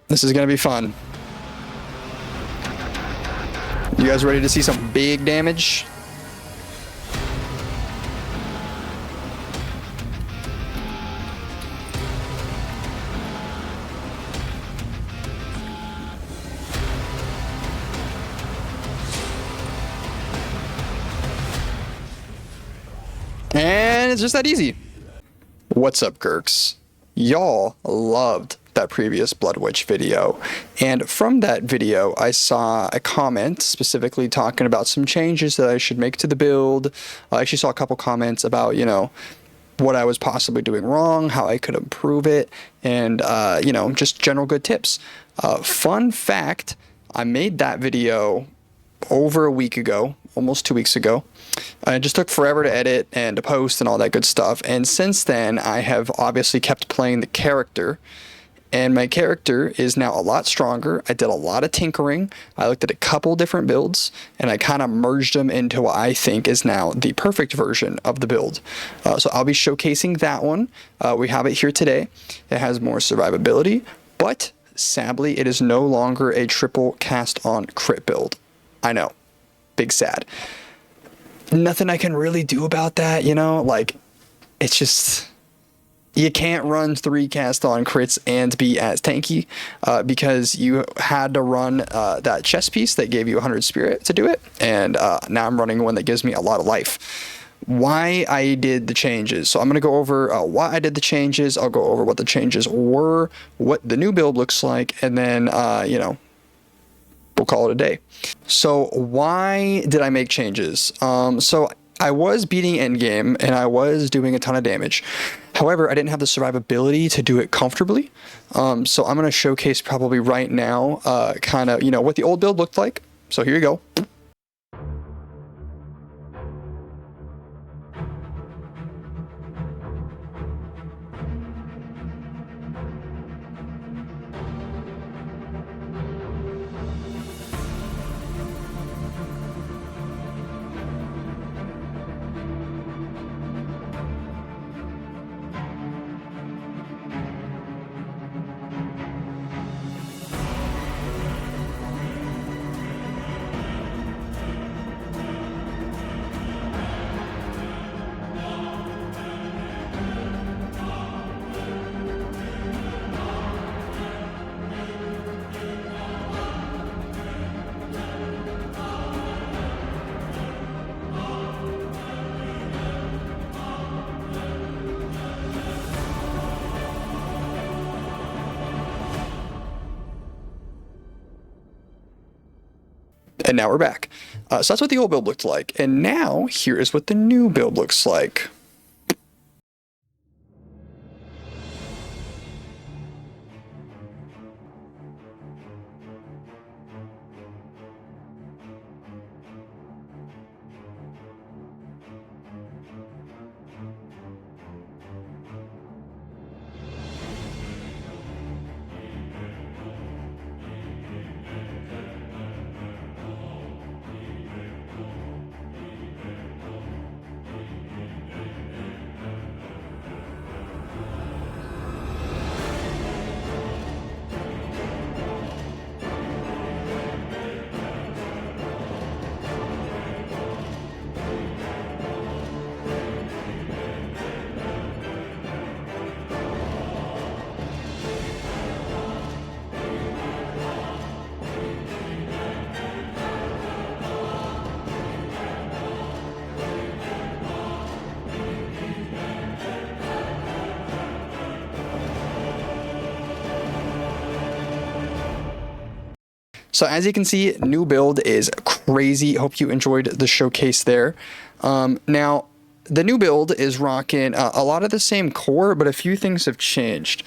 This is gonna be fun. You guys ready to see some big damage? And it's just that easy. What's up, Gurks? Y'all loved that previous Blood Witch video, and from that video I saw a comment specifically talking about some changes that I should make to the build. I actually saw a couple comments about, you know, what I was possibly doing wrong, how I could improve it, and you know, just general good tips. Fun fact, I made that video over a week ago, almost 2 weeks ago. It just took forever to edit and to post and all that good stuff, and since then I have obviously kept playing the character, and my character is now a lot stronger. I did a lot of tinkering. I looked at a couple different builds, and I kind of merged them into what I think is now the perfect version of the build. So I'll be showcasing that one. We have it here today. It has more survivability, but sadly it is no longer a triple cast on crit build. I know, big sad. Nothing I can really do about that, you know, like, it's just, you can't run 3 cast on crits and be as tanky, because you had to run that chest piece that gave you 100 spirit to do it, and now I'm running one that gives me a lot of life. Why I did the changes. So I'm going to go over why I did the changes. I'll go over what the changes were, what the new build looks like, and then, you know, we'll call it a day. So why did I make changes? So I was beating endgame and I was doing a ton of damage. However, I didn't have the survivability to do it comfortably. So I'm going to showcase probably right now kind of, you know, what the old build looked like. So here you go. And now we're back. So that's what the old build looked like. And now here is what the new build looks like. So as you can see, new build is crazy. Hope you enjoyed the showcase there. Now, the new build is rocking a lot of the same core, but a few things have changed.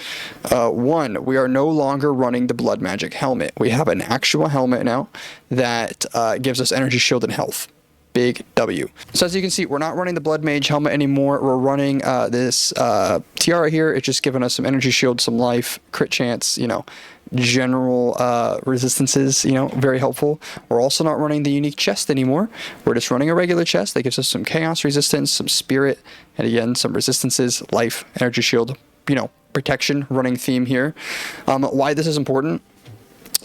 One, we are no longer running the Blood Magic helmet. We have an actual helmet now that gives us energy shield and health. Big W. So as you can see, we're not running the Blood Mage helmet anymore. We're running this tiara here. It's just giving us some energy shield, some life, crit chance, you know, general resistances, you know, very helpful. We're also not running the unique chest anymore. We're just running a regular chest that gives us some chaos resistance, some spirit, and again, some resistances, life, energy shield, you know, protection running theme here. Why this is important: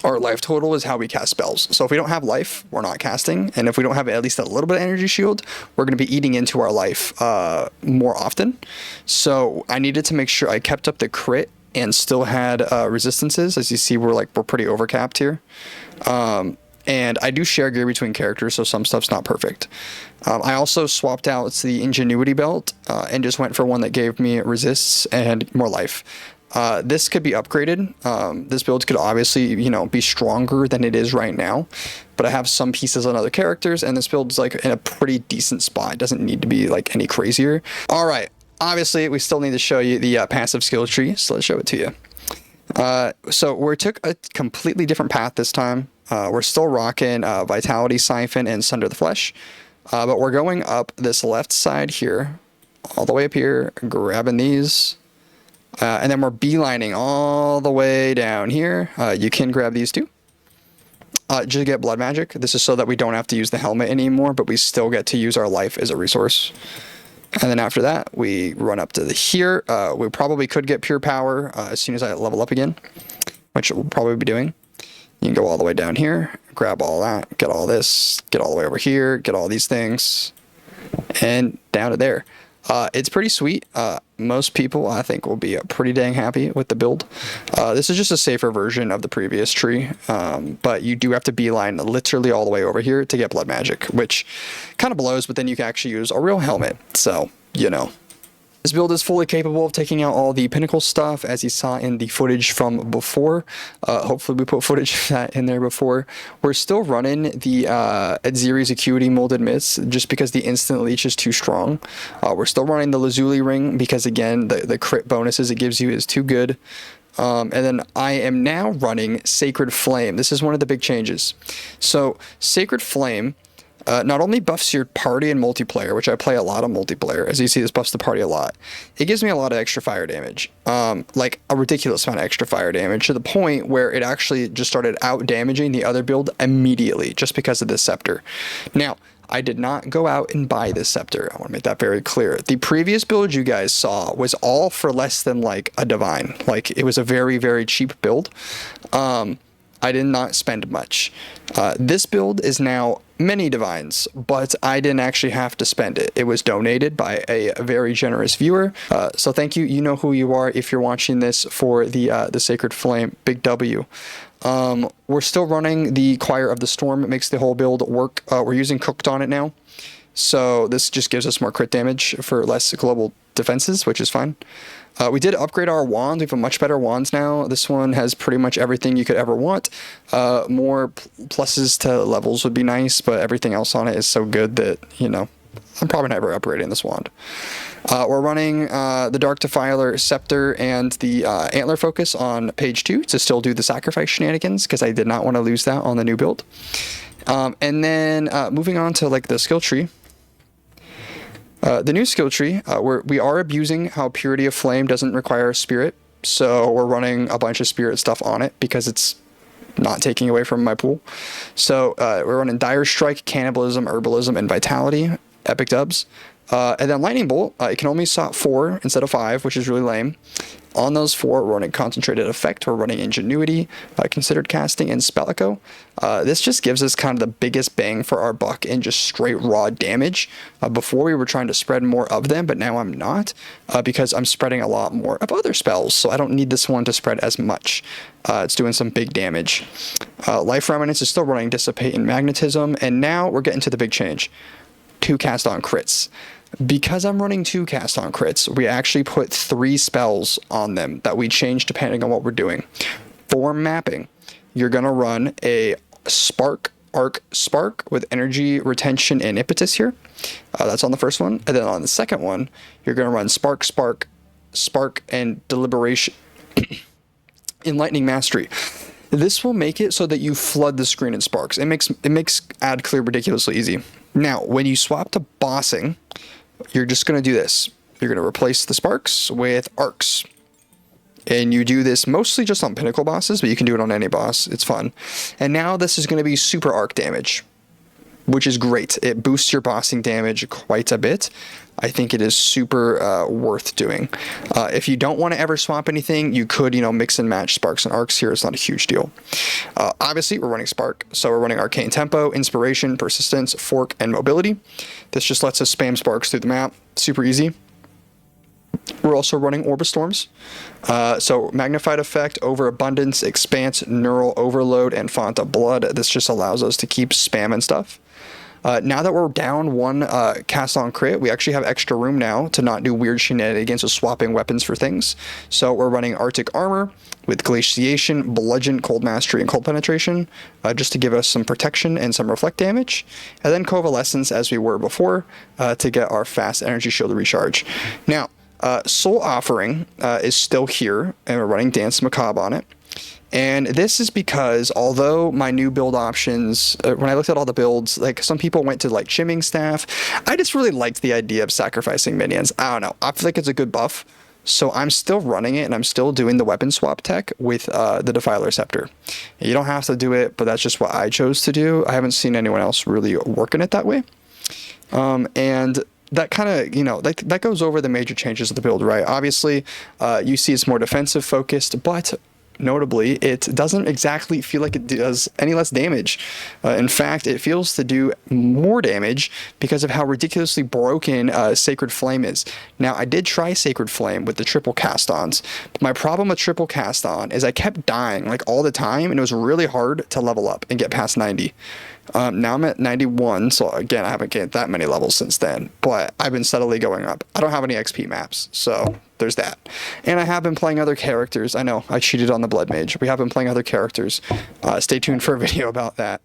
our life total is how we cast spells. So if we don't have life, we're not casting. And if we don't have at least a little bit of energy shield, we're going to be eating into our life more often. So I needed to make sure I kept up the crit and still had resistances. As you see, we're pretty overcapped here. And I do share gear between characters, so some stuff's not perfect. I also swapped out the Ingenuity belt and just went for one that gave me resists and more life. This could be upgraded. This build could obviously, be stronger than it is right now, but I have some pieces on other characters, and this build's in a pretty decent spot. It doesn't need to be any crazier. All right. Obviously, we still need to show you the passive skill tree, so let's show it to you. So we took a completely different path this time. We're still rocking Vitality Siphon and Sunder the Flesh, but we're going up this left side here, all the way up here, grabbing these, and then we're beelining all the way down here. You can grab these too. Just get Blood Magic. This is so that we don't have to use the helmet anymore, but we still get to use our life as a resource. And then after that, we run up to here. We probably could get Pure Power as soon as I level up again, which we'll probably be doing. You can go all the way down here, grab all that, get all this, get all the way over here, get all these things, and down to there. It's pretty sweet. Most people, I think, will be pretty dang happy with the build. This is just a safer version of the previous tree, but you do have to beeline literally all the way over here to get Blood Magic, which kind of blows, but then you can actually use a real helmet, so, This build is fully capable of taking out all the pinnacle stuff, as you saw in the footage from before. Hopefully we put footage of that in there before. We're still running the Adziri's Acuity Molded Myths, just because the instant leech is too strong. We're still running the Lazuli Ring, because again, the crit bonuses it gives you is too good. And then I am now running Sacred Flame. This is one of the big changes. So Sacred Flame not only buffs your party and multiplayer, which I play a lot of multiplayer. As you see, this buffs the party a lot. It gives me a lot of extra fire damage, like a ridiculous amount of extra fire damage, to the point where it actually just started out damaging the other build immediately, just because of this scepter. Now, I did not go out and buy this scepter. I want to make that very clear. The previous build you guys saw was all for less than a divine. It was a very, very cheap build. I did not spend much. This build is now many divines, but I didn't actually have to spend it. It was donated by a very generous viewer. So thank you. You know who you are if you're watching this for the Sacred Flame. Big W. We're still running the Choir of the Storm. It makes the whole build work. We're using Cooked on it now. So this just gives us more crit damage for less global defenses, which is fine. We did upgrade our wands. We have a much better wands now. This one has pretty much everything you could ever want. More pluses to levels would be nice, but everything else on it is so good that, I'm probably never upgrading this wand. We're running the Dark Defiler Scepter and the Antler Focus on page 2 to still do the sacrifice shenanigans, because I did not want to lose that on the new build. And then moving on to the skill tree. The new skill tree, we are abusing how Purity of Flame doesn't require a spirit, so we're running a bunch of spirit stuff on it because it's not taking away from my pool. So we're running Dire Strike, Cannibalism, Herbalism, and Vitality, epic dubs. And then Lightning Bolt, it can only stop 4 instead of 5, which is really lame. On those 4, we're running Concentrated Effect, we're running Ingenuity, Considered Casting, and Spell Echo. This just gives us kind of the biggest bang for our buck in just straight raw damage. Before we were trying to spread more of them, but now I'm not, because I'm spreading a lot more of other spells, so I don't need this one to spread as much. It's doing some big damage. Life Remnants is still running Dissipate and Magnetism, and now we're getting to the big change. 2 cast on crits. Because I'm running 2 cast on crits, we actually put 3 spells on them that we change depending on what we're doing. For mapping, you're going to run a Spark, Arc, Spark with Energy, Retention, and Impetus here. That's on the first one. And then on the second one, you're going to run Spark, Spark, Spark, and Deliberation. Enlightening Mastery. This will make it so that you flood the screen in sparks. It makes add clear ridiculously easy. Now, when you swap to bossing, you're just going to do this. You're going to replace the sparks with arcs. And you do this mostly just on pinnacle bosses, but you can do it on any boss. It's fun. And now this is going to be super arc damage. which is great. It boosts your bossing damage quite a bit. I think it is super worth doing. If you don't want to ever swap anything, you could, mix and match sparks and arcs here. It's not a huge deal. Obviously, we're running spark, so we're running arcane tempo, inspiration, persistence, fork, and mobility. This just lets us spam sparks through the map. Super easy. We're also running Orb of Storms. So Magnified Effect, Overabundance, Expanse, Neural Overload, and Font of Blood. This just allows us to keep spamming stuff. Now that we're down one cast on crit, we actually have extra room now to not do weird shenanigans of swapping weapons for things. So we're running Arctic Armor with Glaciation, Bludgeon, Cold Mastery, and Cold Penetration, just to give us some protection and some reflect damage. And then Coalescence, as we were before, to get our fast energy shield to recharge. Now, Soul Offering is still here, and we're running Dance Macabre on it. And this is because although my new build options, when I looked at all the builds, like some people went to like Chimming Staff, I just really liked the idea of sacrificing minions. I don't know. I feel like it's a good buff. So I'm still running it, and I'm still doing the weapon swap tech with the Defiler Scepter. You don't have to do it, but that's just what I chose to do. I haven't seen anyone else really working it that way. And that kind of, that goes over the major changes of the build, right? Obviously, you see it's more defensive focused, but notably, it doesn't exactly feel like it does any less damage. In fact, it feels to do more damage because of how ridiculously broken Sacred Flame is. Now, I did try Sacred Flame with the triple cast-ons, but my problem with triple cast-on is I kept dying like all the time, and it was really hard to level up and get past 90. Now I'm at 91, so again, I haven't gained that many levels since then, but I've been steadily going up. I don't have any XP maps, so there's that. And I have been playing other characters. I know, I cheated on the Blood Mage. We have been playing other characters. Stay tuned for a video about that.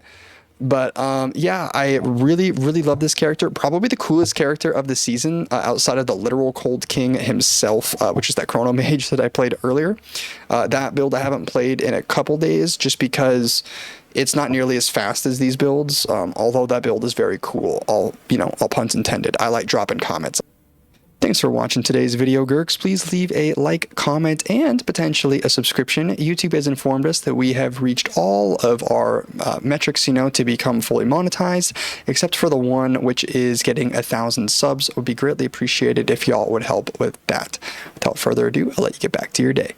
But yeah, I really, really love this character. Probably the coolest character of the season outside of the literal Cold King himself, which is that Chrono Mage that I played earlier. That build I haven't played in a couple days just because it's not nearly as fast as these builds, although that build is very cool. All puns intended. I like dropping comments. Thanks for watching today's video, Gurks. Please leave a like, comment, and potentially a subscription. YouTube has informed us that we have reached all of our metrics, to become fully monetized, except for the one which is getting 1,000 subs. It would be greatly appreciated if y'all would help with that. Without further ado, I'll let you get back to your day.